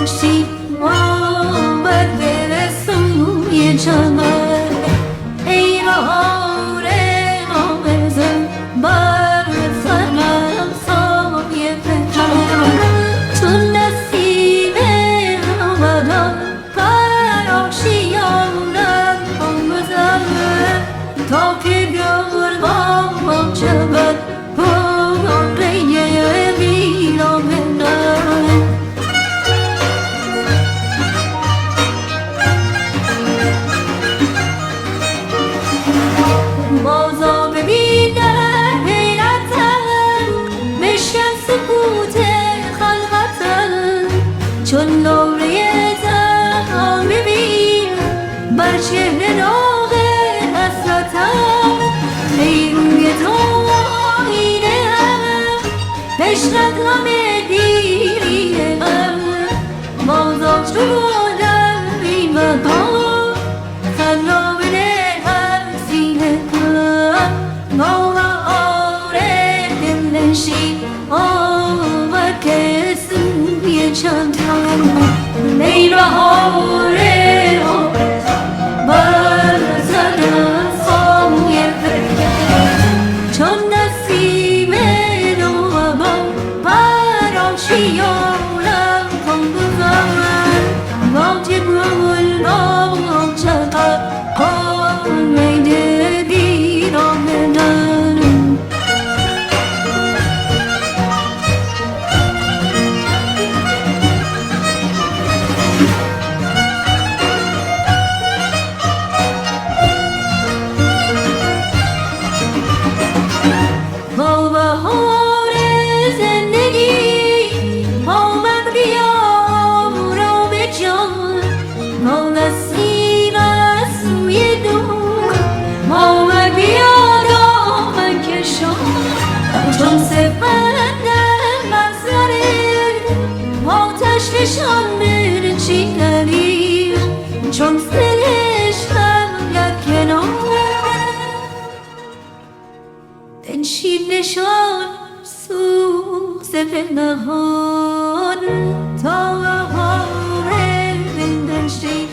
she won't but there some you chama hey no re no bezen bar sana so ye chama tunna si me vada paro she yona pomazam talk it your mom chabat بازا ببینم حیرتم مشکن سکوت خلقتم چون نوره تنها ببینم بر چهره داغ حسرتم نیروی تو آینه هم پشتت همه دیریه هم بازا شدم این وقتا خلا she overkessin ye chantam neira hore bar sana som ye chon nasime no aba paro she yolam konguzan won't you grow long chata oh may de di no چون سفندم بسره آتش نشان مرچی نبیر چون سرشتم یک کنار بنشین نشان سو سفر نهان تا هاره بندنشی